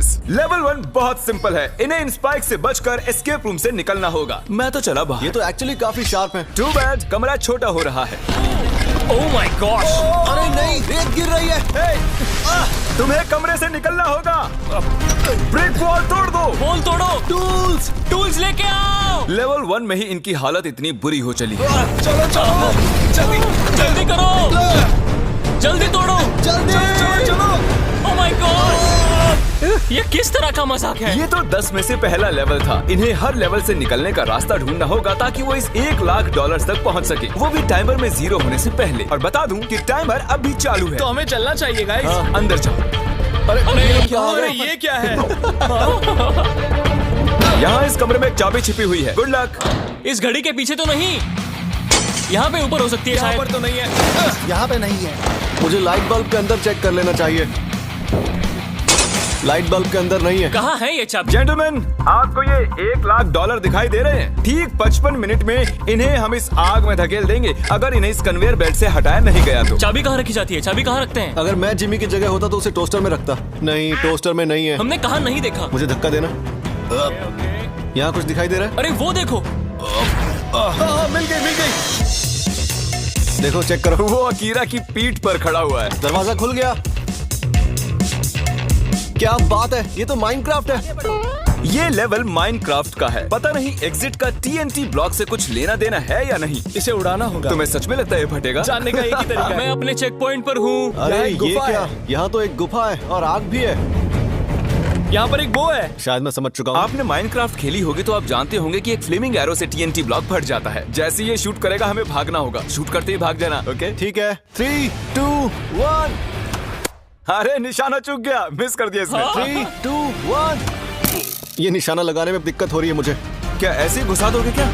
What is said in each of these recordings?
Spiders. Level 1 बहुत simple है, इन्हें इन स्पाइक से बचकर एस्केप रूम से निकलना होगा। मैं तो चला बाहर। ये तो एक्चुअली काफी शार्प है। टू बैड, कमरा छोटा हो रहा है। Oh my God! अरे नहीं, रेत गिर रही है। तुम्हें कमरे से निकलना होगा। ब्रिक वॉल तोड़ दो। वॉल तोड़ो। टूल्स लेके आओ। लेवल 1 में ही इनकी हालत इतनी बुरी हो चली है। चलो जल्दी करो, जल्दी तोड़ो। चलो। Oh my God! ये किस तरह का मजाक है? ये तो 10 में से पहला लेवल था। इन्हें हर लेवल से निकलने का रास्ता ढूंढना होगा ताकि वो इस $1,00,000 तक पहुंच सके, वो भी टाइमर में 0 होने से पहले। और बता दूं कि टाइमर अब भी चालू है। तो हमें चलना चाहिए गाइस। अंदर जाओ। अरे ये क्या है? यहाँ इस कमरे में एक चाबी छिपी हुई है। Good luck. इस घड़ी के पीछे तो नहीं, यहाँ पे ऊपर हो सकती है शायद। यहाँ पर तो नहीं है। यहाँ पे नहीं है। मुझे लाइट बल्ब के अंदर चेक कर लेना चाहिए। लाइट बल्ब के अंदर नहीं है। कहाँ है ये चाबी? जेंटलमैन, आपको ये $1,00,000 दिखाई दे रहे हैं? ठीक 55 मिनट में इन्हें हम इस आग में धकेल देंगे अगर इन्हें इस कन्वेयर बेल्ट से हटाया नहीं गया तो। चाबी कहाँ रखी जाती है? चाबी कहाँ रखते हैं? अगर मैं जिमी की जगह होता तो उसे टोस्टर में रखता। नहीं, टोस्टर में नहीं है। हमने कहाँ नहीं देखा? मुझे धक्का देना। यहाँ कुछ दिखाई दे रहा है? अरे वो देखो। मिल गई। देखो, चेक करो। वो अकीरा की पीठ पर खड़ा हुआ है। दरवाजा खुल गया। क्या बात है, ये तो माइनक्राफ्ट है। ये लेवल माइनक्राफ्ट का है। पता नहीं एग्जिट का TNT ब्लॉक से कुछ लेना देना है या नहीं। इसे उड़ाना होगा। तुम्हें सच में लगता है ये फटेगा? जानने का एक ही तरीका है। मैं अपने चेक पॉइंट पर हूँ। अरे यहाँ ये एक गुफा क्या? है। यहाँ तो एक गुफा है और आग भी है। यहाँ पर एक बो है। शायद मैं समझ चुका हूँ। आपने माइनक्राफ्ट खेली होगी तो आप जानते होंगे कि एक फ्लेमिंग एरो से TNT ब्लॉक फट जाता है। जैसे ये शूट करेगा हमें भागना होगा। शूट करते ही भाग जाना। ओके ठीक है। 3, 2, 1। अरे निशाना चूक गया, मिस कर दिया इसने। 3, 2, 1। ये निशाना लगाने में दिक्कत हो रही है मुझे। क्या ऐसे ही घुसा दोगे क्या?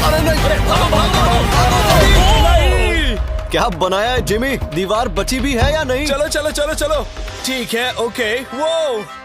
अरे नहीं। भागो। क्या बनाया है जिमी? दीवार बची भी है या नहीं? चलो। ठीक है, ओके। वो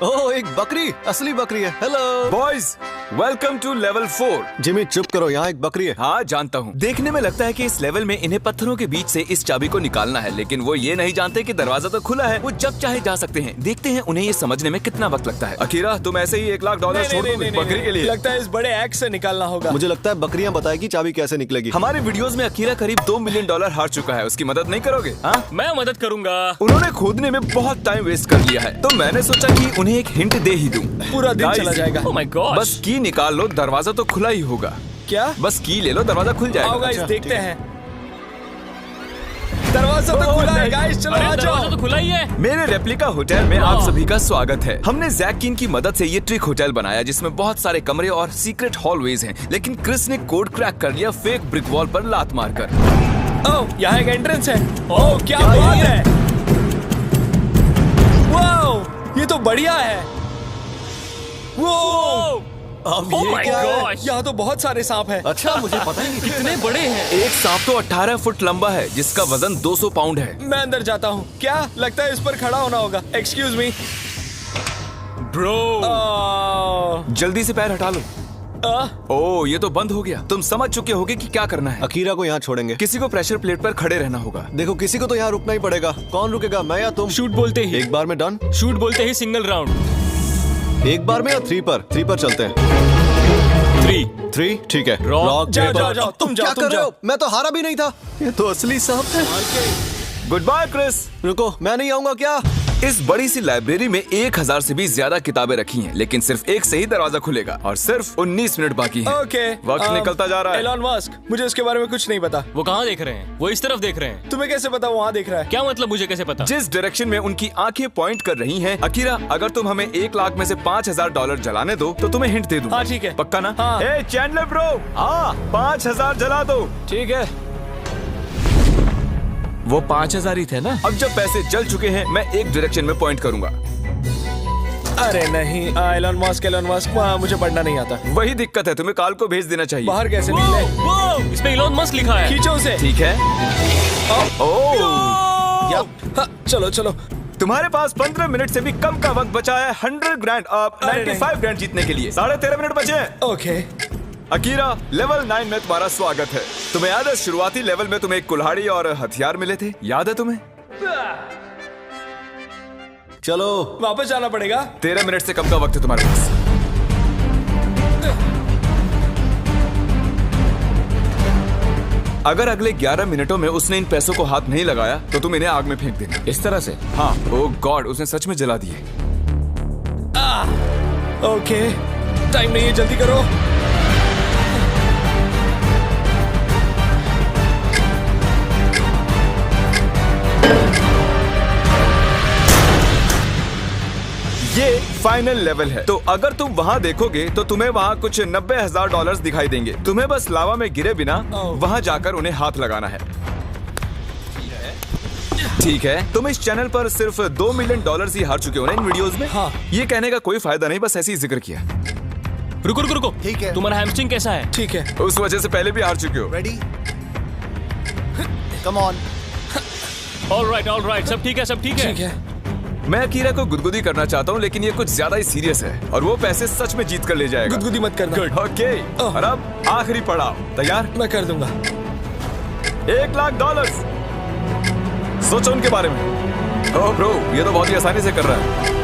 ओह, एक बकरी, असली बकरी है। Hello boys, welcome to level 4। Jimmy चुप करो, यहाँ एक बकरी है। हाँ जानता हूँ। देखने में लगता है कि इस लेवल में इन्हें पत्थरों के बीच से इस चाबी को निकालना है, लेकिन वो ये नहीं जानते कि दरवाजा तो खुला है। वो जब चाहे जा सकते हैं। देखते हैं उन्हें ये समझने में कितना वक्त लगता है। अकीरा, तुम ऐसे ही $1,00,000 छोड़ दो बकरी के लिए? लगता है इस बड़े एक्स से निकालना होगा। मुझे लगता है बकरियां बताएगी चाबी कैसे निकलेगी। हमारे वीडियोस में अकीरा करीब $2 मिलियन हार चुका है। उसकी मदद नहीं करोगे? हाँ, मैं मदद करूंगा। उन्होंने खोदने में बहुत टाइम वेस्ट कर लिया है, तो मैंने सोचा कि उन्हें एक हिंट दे ही दूं। पूरा दिन Guys, चला जाएगा। Oh my God! बस की निकाल लो, दरवाजा तो खुला ही होगा। क्या? बस की ले लो, दरवाजा खुल जाएगा। आओ गाइस, अच्छा, देखते ठीक है। हैं। दरवाजा तो खुला है गाइस, चलो आ जाओ। दरवाजा तो खुला ही है। मेरे रेप्लिका होटल में आप सभी का स्वागत है। हमने जैकिन की मदद से ये ट्रिक होटल बनाया जिसमें बहुत सारे कमरे और सीक्रेट हॉलवेज हैं, लेकिन क्रिस ने कोड क्रैक कर लिया फेक ब्रिक वॉल पर लात मारकर। ओह, यहाँ एक एंट्रेंस है। ओह, क्या बात है। वाओ, ये तो बढ़िया है। वो अब ये क्या है? यहाँ तो बहुत सारे सांप हैं। अच्छा, मुझे पता ही नहीं। कितने बड़े हैं। एक सांप तो 18 फुट लंबा है जिसका वजन 200 पाउंड है। मैं अंदर जाता हूँ। क्या लगता है इस पर खड़ा होना होगा? Excuse me bro. जल्दी से पैर हटा लो। ओह, ये तो बंद हो गया। तुम समझ चुके होगे कि क्या करना है। अकीरा को यहाँ छोड़ेंगे। किसी को प्रेशर प्लेट पर खड़े रहना होगा। देखो, किसी को तो यहाँ रुकना ही पड़ेगा। कौन रुकेगा, मैं या तुम? शूट बोलते ही। एक बार में डन। शूट बोलते ही सिंगल राउंड। एक बार में या 3 पर? 3 पर चलते हैं। 3 ठीक है। Rock, paper. जाओ, तुम क्या जाओ, कर रहे हो? मैं तो हारा भी नहीं था। ये तो असली सांप है। Goodbye Chris. रुको, मैं नहीं आऊंगा क्या? इस बड़ी सी लाइब्रेरी में 1000 से भी ज्यादा किताबें रखी हैं, लेकिन सिर्फ एक से ही दरवाजा खुलेगा और सिर्फ 19 मिनट बाकी हैं। ओके, वक्त निकलता जा रहा है। एलॉन मस्क, मुझे उसके बारे में कुछ नहीं पता। वो कहाँ देख रहे हैं? वो इस तरफ देख रहे हैं। तुम्हें कैसे पता वो वहाँ देख रहा है? क्या मतलब, मुझे कैसे पता? जिस डायरेक्शन में उनकी आंखें पॉइंट कर रही हैं। अकीरा, अगर तुम हमें $1,00,000 में से $5,000 जलाने दो तो तुम्हें हिंट दे दूंगा। हाँ, ठीक है। पक्का ना? हाँ। ए चैंडलर ब्रो, हाँ 5,000 जला दो। ठीक है। वो 5,000 ही थे ना? अब जब पैसे जल चुके हैं, मैं एक डायरेक्शन में पॉइंट करूंगा। अरे नहीं, एलॉन मस्क, मुझे पढ़ना नहीं आता। वही दिक्कत है, तुम्हें काल को भेज देना चाहिए। बाहर कैसे निकले? इस पे एलॉन मस्क लिखा है। खींचो उसे। ठीक है। ओह, हाँ, चलो। तुम्हारे पास 15 मिनट से भी कम का वक्त बचा है 100 ग्रैंड अब 95 ग्रैंड जीतने के लिए। 13.5 मिनट बचे हैं। ओके। अकीरा, लेवल 9 में तुम्हारा स्वागत है। तुम्हें याद है शुरुआती लेवल में तुम्हें एक कुल्हाड़ी और हथियार मिले थे? याद है तुम्हें? चलो। वापस जाना पड़ेगा। 13 मिनट से कम का वक्त है तुम्हारे पास। अगर अगले 11 मिनटों में उसने इन पैसों को हाथ नहीं लगाया तो तुम इन्हें आग में फेंक देना। इस तरह से? हाँ। ओह गॉड, उसने सच में जला दिए। ओके, टाइम नहीं है, जल्दी करो। ये फाइनल लेवल है, तो अगर तुम वहाँ देखोगे तो तुम्हें वहाँ कुछ $90,000 दिखाई देंगे। तुम्हें बस लावा में गिरे बिना वहाँ जाकर उन्हें हाथ लगाना है। ठीक है, तुम इस चैनल पर सिर्फ $2 मिलियन ही हार चुके हो ना इन वीडियोस में। हाँ। ये कहने का कोई फायदा नहीं, बस ऐसे ही जिक्र किया। रुको रुको रुको, ठीक है। तुम्हारा हैमस्ट्रिंग कैसा है? ठीक है। उस वजह से पहले भी हार चुके हो। रेडी? Come on. ऑलराइट, सब ठीक है, सब ठीक है। ठीक है। मैं अकीरा को गुदगुदी करना चाहता हूँ, लेकिन ये कुछ ज्यादा ही सीरियस है और वो पैसे सच में जीत कर ले जाएगा। गुदगुदी मत करना। ओके, और अब आखिरी पड़ाव। तैयार? मैं कर दूंगा। $1 लाख। सोचो उनके बारे में। ओह ब्रो, ये तो बहुत ही आसानी से कर रहा है।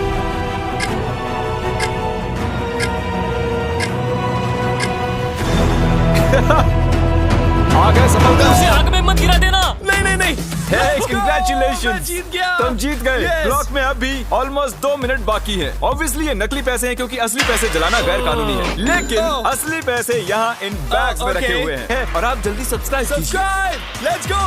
आ गए सफलता। उसे आग में मत गिरा देना। नहीं। Hey, congratulations! जीत गया। तुम जीत गए। Yes! क्लॉक में अब भी ऑलमोस्ट 2 मिनट बाकी है। ऑब्वियसली ये नकली पैसे हैं क्योंकि असली पैसे जलाना गैर कानूनी है, लेकिन असली पैसे यहाँ इन बैग्स में रखे हुए हैं। और आप जल्दी सब्सक्राइब कीजिए। Let's go,